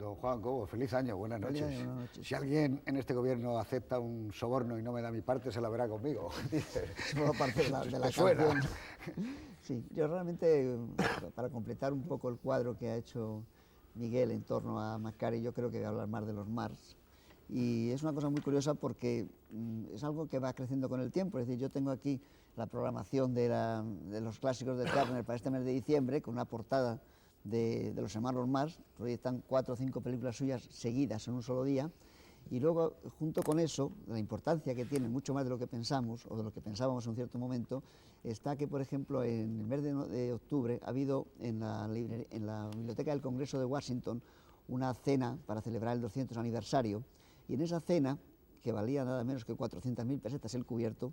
Don Juan Cobo, feliz año, buenas noches. Buenas noches. Si alguien en este gobierno acepta un soborno y no me da mi parte, se la verá conmigo. Forma parte de la canción. Sí, yo realmente, para completar un poco el cuadro que ha hecho Miguel en torno a McCarthy, yo creo que voy a hablar más de los Mars. Y es una cosa muy curiosa porque es algo que va creciendo con el tiempo. Es decir, yo tengo aquí la programación de los clásicos de Turner para este mes de diciembre, con una portada de los hermanos Mars. Proyectan 4 o 5 películas suyas seguidas en un solo día. Y luego, junto con eso, la importancia que tiene, mucho más de lo que pensamos, o de lo que pensábamos en un cierto momento, está que, por ejemplo, en el mes de octubre ha habido en la Biblioteca del Congreso de Washington una cena para celebrar el 200 aniversario. Y en esa cena, que valía nada menos que 400.000 pesetas el cubierto,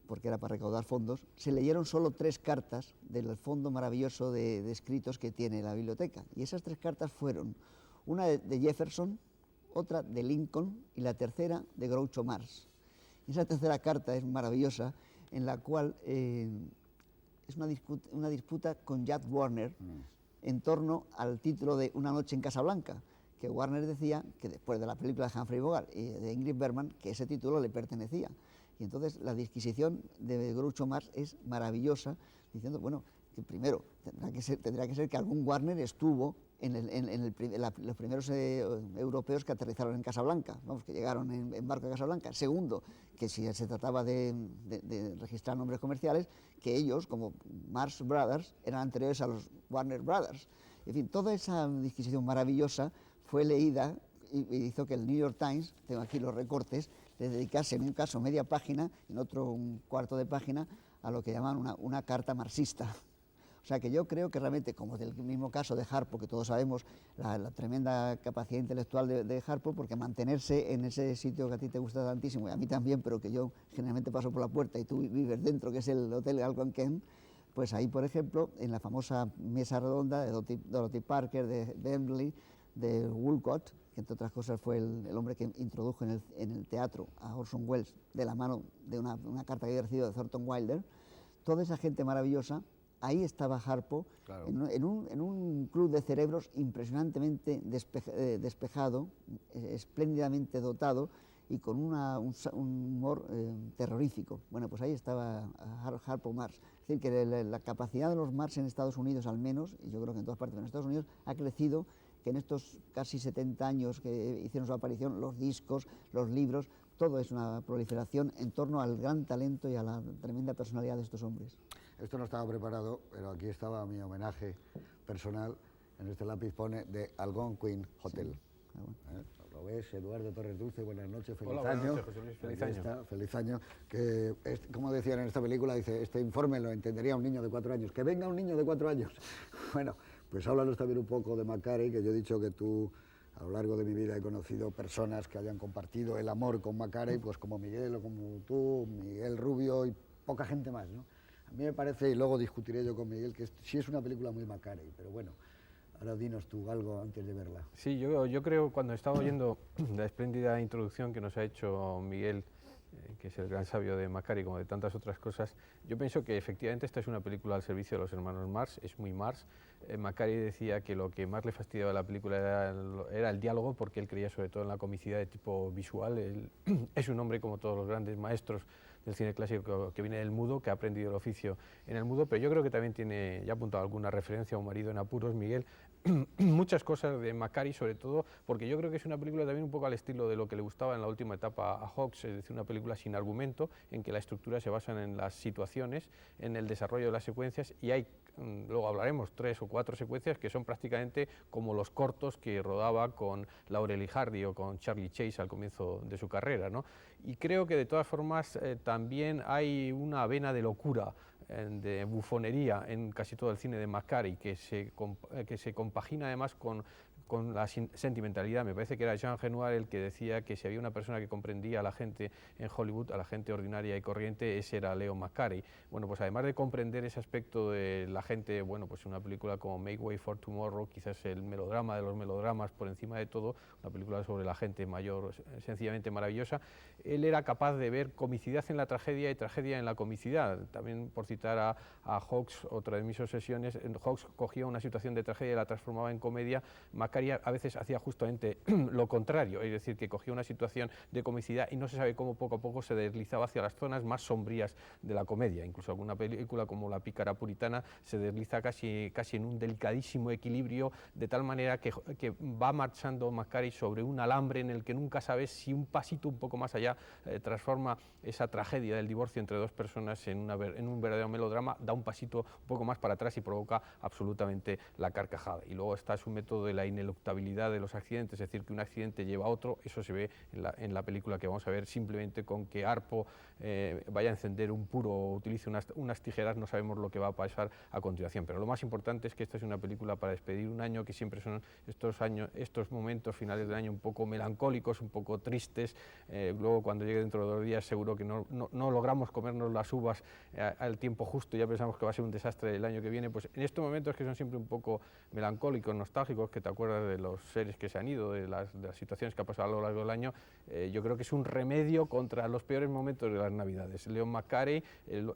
porque era para recaudar fondos, se leyeron solo 3 cartas del fondo maravilloso de escritos que tiene la biblioteca. Y esas 3 cartas fueron una de Jefferson, otra de Lincoln y la tercera de Groucho Marx. Y esa tercera carta es maravillosa, en la cual es una disputa con Jack Warner en torno al título de Una noche en Casablanca, que Warner decía que después de la película de Humphrey Bogart y de Ingrid Bergman, que ese título le pertenecía. Y entonces la disquisición de Groucho Marx es maravillosa, diciendo, bueno, que primero tendrá que ser que algún Warner estuvo en los primeros europeos que aterrizaron en Casablanca, vamos, que llegaron en barco a Casablanca. Segundo, que si se trataba de registrar nombres comerciales, que ellos, como Marx Brothers, eran anteriores a los Warner Brothers. En fin, toda esa disquisición maravillosa fue leída y hizo que el New York Times, tengo aquí los recortes, le dedicase en un caso media página, en otro un cuarto de página, a lo que llaman una carta marxista. O sea que yo creo que realmente, como del mismo caso de Harpo, que todos sabemos la tremenda capacidad intelectual de Harpo, porque mantenerse en ese sitio que a ti te gusta tantísimo, y a mí también, pero que yo generalmente paso por la puerta y tú vives dentro, que es el Hotel Algonquin, pues ahí, por ejemplo, en la famosa mesa redonda de Dorothy Parker, de Bentley, de Woolcott, que entre otras cosas fue el hombre que introdujo en el teatro a Orson Welles de la mano de una carta que había recibido de Thornton Wilder, toda esa gente maravillosa. Ahí estaba Harpo, claro, en un club de cerebros impresionantemente despejado, espléndidamente dotado y con un humor terrorífico. Bueno, pues ahí estaba Harpo Marx. Es decir, que la capacidad de los Marx en Estados Unidos, al menos, y yo creo que en todas partes de Estados Unidos, ha crecido, que en estos casi 70 años que hicieron su aparición, los discos, los libros, todo es una proliferación en torno al gran talento y a la tremenda personalidad de estos hombres. Esto no estaba preparado, pero aquí estaba mi homenaje personal. En este lápiz pone de Algonquin Hotel. Sí. Ah, bueno. ¿Lo ves? Eduardo Torres Dulce, buenas noches, feliz Hola, año. Buenas noches, José Luis, feliz año. Está, feliz año. Que como decían en esta película, dice, este informe lo entendería un niño de 4 años. Que venga un niño de 4 años. Bueno, pues háblanos también un poco de McCarthy, que yo he dicho que tú, a lo largo de mi vida he conocido personas que hayan compartido el amor con McCarthy, pues como Miguel o como tú, Miguel Rubio y poca gente más, ¿no? A mí me parece, y luego discutiré yo con Miguel, que sí es una película muy McCarthy, pero bueno, ahora dinos tú algo antes de verla. Sí, yo creo, cuando estaba oyendo la espléndida introducción que nos ha hecho Miguel, que es el gran sabio de McCarthy, como de tantas otras cosas, yo pienso que efectivamente esta es una película al servicio de los hermanos Marx, es muy Marx. McCarthy decía que lo que más le fastidiaba de la película era el diálogo, porque él creía sobre todo en la comicidad de tipo visual. Él es un hombre, como todos los grandes maestros del cine clásico, que viene del mudo, que ha aprendido el oficio en el mudo, pero yo creo que también tiene, ya ha apuntado alguna referencia a Un marido en apuros, Miguel, muchas cosas de McCarthy, sobre todo porque yo creo que es una película también un poco al estilo de lo que le gustaba en la última etapa a Hawks, es decir, una película sin argumento, en que la estructura se basa en las situaciones, en el desarrollo de las secuencias, y hay, luego hablaremos, 3 o 4 secuencias que son prácticamente como los cortos que rodaba con Laurel y Hardy o con Charlie Chase al comienzo de su carrera, ¿no? Y creo que de todas formas también hay una vena de locura, de bufonería en casi todo el cine de McCarthy, que se compagina además con la sentimentalidad. Me parece que era Jean Renoir el que decía que si había una persona que comprendía a la gente en Hollywood, a la gente ordinaria y corriente, ese era Leo McCarthy. Bueno, pues además de comprender ese aspecto de la gente, bueno, pues una película como Make Way for Tomorrow, quizás el melodrama de los melodramas por encima de todo, una película sobre la gente mayor sencillamente maravillosa, él era capaz de ver comicidad en la tragedia y tragedia en la comicidad. También, por citar a Hawks, otra de mis obsesiones, Hawks cogía una situación de tragedia y la transformaba en comedia. McCarthy Macquarie a veces hacía justamente lo contrario, es decir, que cogía una situación de comicidad y no se sabe cómo poco a poco se deslizaba hacia las zonas más sombrías de la comedia. Incluso alguna película como La pícara puritana se desliza casi en un delicadísimo equilibrio, de tal manera que va marchando Macquarie sobre un alambre en el que nunca sabes si un pasito un poco más allá transforma esa tragedia del divorcio entre dos personas en un verdadero melodrama, da un pasito un poco más para atrás y provoca absolutamente la carcajada. Y luego está su método de la ineluctabilidad de los accidentes, es decir, que un accidente lleva a otro. Eso se ve en la película que vamos a ver. Simplemente con que Harpo vaya a encender un puro o utilice unas tijeras, no sabemos lo que va a pasar a continuación. Pero lo más importante es que esta es una película para despedir un año, que siempre son estos momentos finales del año un poco melancólicos, un poco tristes. Luego, cuando llegue dentro de 2 días, seguro que no logramos comernos las uvas al tiempo justo, ya pensamos que va a ser un desastre el año que viene. Pues en estos momentos, que son siempre un poco melancólicos, nostálgicos, que te acuerdas de los seres que se han ido, de las situaciones que ha pasado a lo largo del año, yo creo que es un remedio contra los peores momentos de las Navidades. Leon Macquarie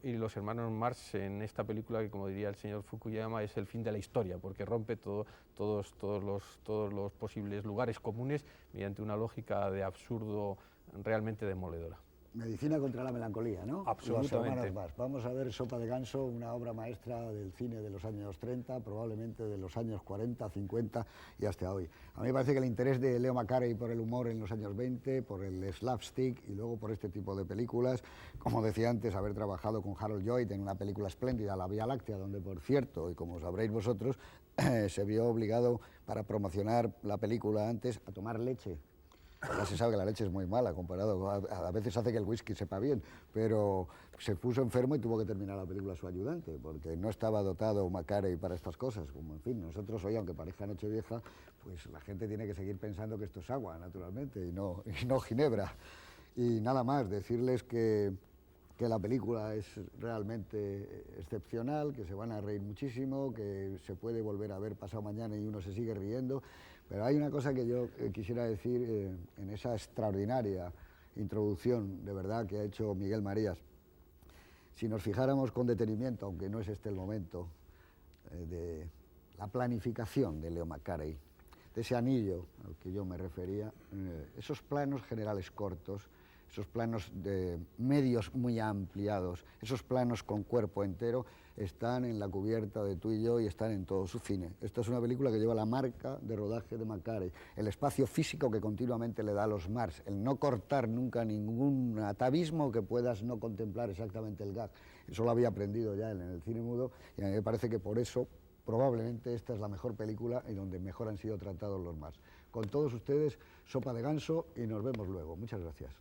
y los hermanos Marx en esta película, que, como diría el señor Fukuyama, es el fin de la historia, porque rompe todos los posibles lugares comunes mediante una lógica de absurdo realmente demoledora. Medicina contra la melancolía, ¿no? Absolutamente. Vamos a ver Sopa de ganso, una obra maestra del cine de los años 30, probablemente de los años 40, 50 y hasta hoy. A mí me parece que el interés de Leo Macquarie por el humor en los años 20, por el slapstick y luego por este tipo de películas, como decía antes, haber trabajado con Harold Lloyd en una película espléndida, La Vía Láctea, donde, por cierto, y como sabréis vosotros, se vio obligado, para promocionar la película antes, a tomar leche. Ya se sabe que la leche es muy mala comparado, a veces hace que el whisky sepa bien, pero se puso enfermo y tuvo que terminar la película su ayudante, porque no estaba dotado Macquarie para estas cosas. Como, en fin, nosotros hoy, aunque parezca Nochevieja, pues la gente tiene que seguir pensando que esto es agua, naturalmente, y no ginebra. Y nada más, decirles que la película es realmente excepcional, que se van a reír muchísimo, que se puede volver a ver pasado mañana y uno se sigue riendo. Pero hay una cosa que yo quisiera decir en esa extraordinaria introducción, de verdad, que ha hecho Miguel Marías. Si nos fijáramos con detenimiento, aunque no es este el momento, de la planificación de Leo Macquarie, de ese anillo al que yo me refería, esos planos generales cortos, esos planos de medios muy ampliados, esos planos con cuerpo entero, están en La cubierta de Tú y yo y están en todo su cine. Esta es una película que lleva la marca de rodaje de Macquarie, el espacio físico que continuamente le da a los Marx, el no cortar nunca ningún atavismo que puedas no contemplar exactamente el gag. Eso lo había aprendido ya en el cine mudo y a mí me parece que por eso probablemente esta es la mejor película y donde mejor han sido tratados los Marx. Con todos ustedes, Sopa de ganso y nos vemos luego. Muchas gracias.